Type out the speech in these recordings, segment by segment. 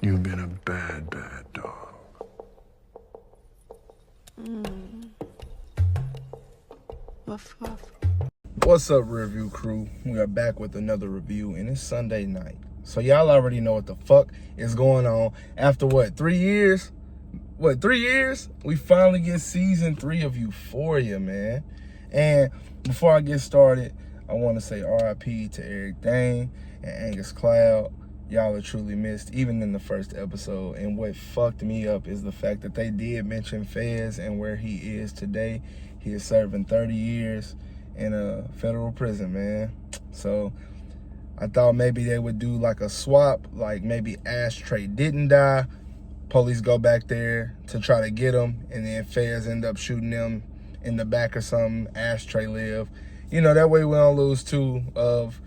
You've been a bad, bad dog. Woof, woof. What's up, Rearview crew? We are back with another review, and it's Sunday night. So y'all already know what the fuck is going on. After what, 3 years? What, 3 years? We finally get season 3 of Euphoria, man. And before I get started, I want to say RIP to Eric Dane and Angus Cloud. Y'all are truly missed, even in the first episode. And what fucked me up is the fact that they did mention Fez and where he is today. He is serving 30 years in a federal prison, man. So I thought maybe they would do like a swap, like maybe Ashtray didn't die, police go back there to try to get him, and then Fez end up shooting them in the back or something. Ashtray live, you know, that way we don't lose two of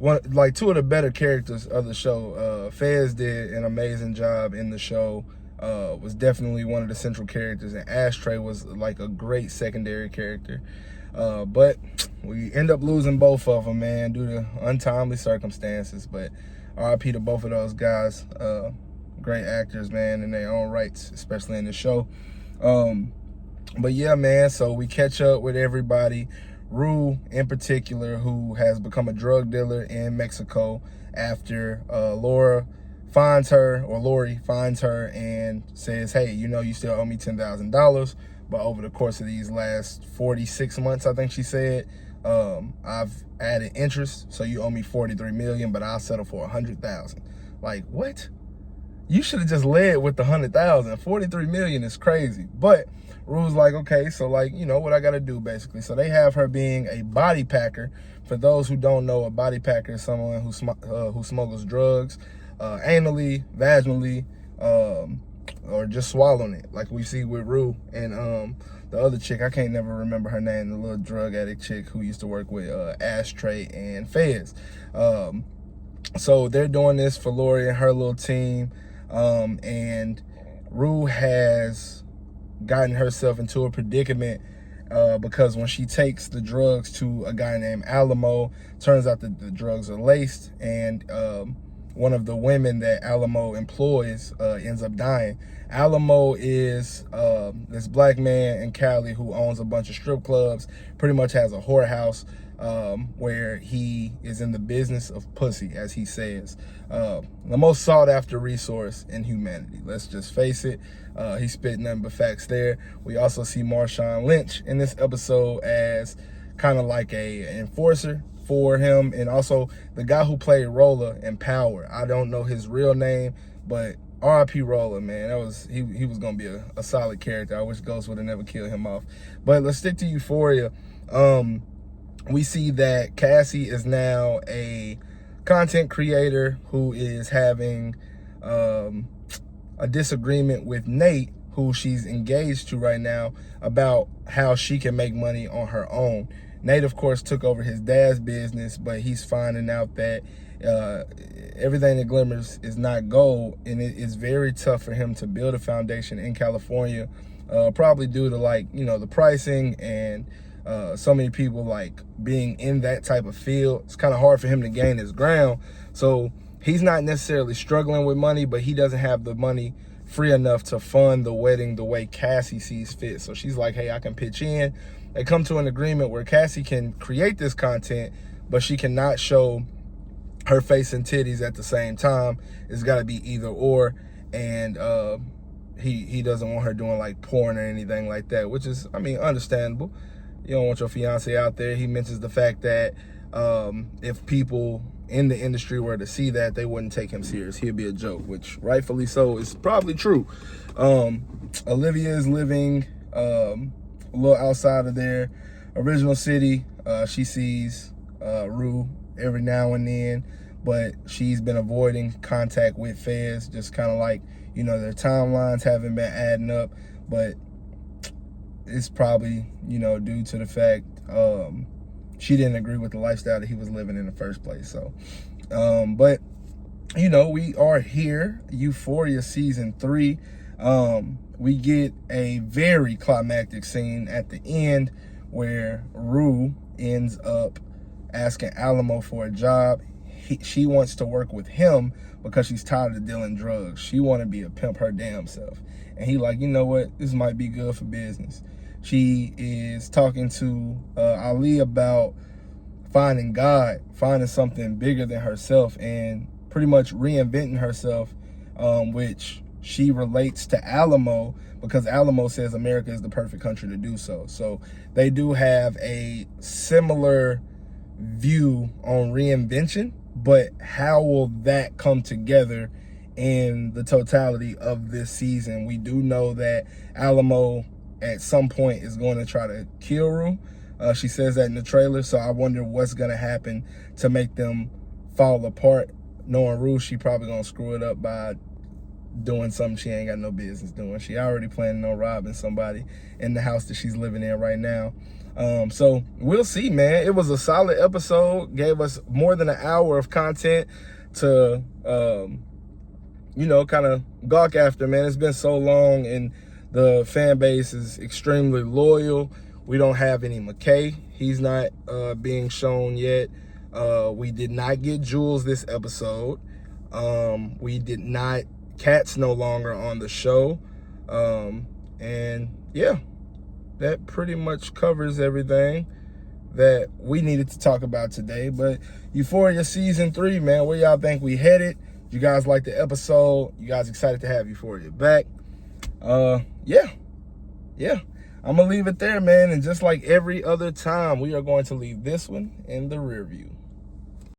the better characters of the show. Fez did an amazing job in the show, was definitely one of the central characters, and Ashtray was like a great secondary character. But we end up losing both of them, man, due to untimely circumstances. But RIP to both of those guys. Great actors, man, in their own rights, especially in the show. But yeah, man, so we catch up with everybody. Rue, in particular, who has become a drug dealer in Mexico after Lori finds her and says, hey, you know, you still owe me $10,000. But over the course of these last 46 months, I think she said, I've added interest, so you owe me $43 million, but I'll settle for $100,000. Like, what? You should have just led with the $100,000. $43 million is crazy. But Rue's like, okay, so like, you know what I got to do, basically. So they have her being a body packer. For those who don't know, a body packer is someone who smuggles drugs anally, vaginally, or just swallowing it, like we see with Rue and the other chick, I can't never remember her name, the little drug addict chick who used to work with Ashtray and Fez. So they're doing this for Lori and her little team, and Rue has gotten herself into a predicament because when she takes the drugs to a guy named Alamo, turns out that the drugs are laced, and one of the women that Alamo employs ends up dying. Alamo is this black man in Cali who owns a bunch of strip clubs, pretty much has a whorehouse where he is in the business of pussy, as he says. The most sought after resource in humanity. Let's just face it. He's spitting nothing but facts there. We also see Marshawn Lynch in this episode as kind of like an enforcer for him, and also the guy who played Rolla in Power. I don't know his real name, but R.I.P. Rolla, man. That was he was gonna be a solid character. I wish Ghost would have never killed him off. But let's stick to Euphoria. We see that Cassie is now a content creator who is having a disagreement with Nate, who she's engaged to right now, about how she can make money on her own. Nate, of course, took over his dad's business, but he's finding out that everything that glimmers is not gold, and it is very tough for him to build a foundation in California, probably due to, like, you know, the pricing and so many people like being in that type of field. It's kind of hard for him to gain his ground. So he's not necessarily struggling with money, but he doesn't have the money free enough to fund the wedding the way Cassie sees fit. So she's like, hey, I can pitch in. They come to an agreement where Cassie can create this content, but she cannot show her face and titties at the same time. It's got to be either or. And he doesn't want her doing like porn or anything like that, which is, I mean, understandable. You don't want your fiance out there. He mentions the fact that if people in the industry were to see that, they wouldn't take him serious. He'd be a joke, which rightfully so is probably true. Olivia is living a little outside of their original city. She sees Rue every now and then, but she's been avoiding contact with Fez, just kind of like, you know, their timelines haven't been adding up, but it's probably, you know, due to the fact she didn't agree with the lifestyle that he was living in the first place. So, but, you know, we are here, Euphoria season 3. We get a very climactic scene at the end where Rue ends up asking Alamo for a job. she wants to work with him because she's tired of dealing drugs. She want to be a pimp her damn self. And he like, you know what? This might be good for business. She is talking to Ali about finding God, finding something bigger than herself, and pretty much reinventing herself, which she relates to Alamo, because Alamo says America is the perfect country to do so. So they do have a similar view on reinvention, but how will that come together in the totality of this season? We do know that Alamo at some point is going to try to kill Rue. She says that in the trailer, so I wonder what's going to happen to make them fall apart. Knowing Rue, she probably going to screw it up by doing something she ain't got no business doing. She already planning on robbing somebody in the house that she's living in right now. So we'll see, man. It was a solid episode. Gave us more than an hour of content to, you know, kind of gawk after, man. It's been so long, and the fan base is extremely loyal. We don't have any McKay. He's not being shown yet. We did not get Jules this episode. We did not. Cat's no longer on the show. And yeah, that pretty much covers everything that we needed to talk about today. But Euphoria season 3, man, where y'all think we headed? You guys like the episode? You guys excited to have Euphoria back? Yeah. I'm gonna leave it there, man. And just like every other time, we are going to leave this one in the rear view.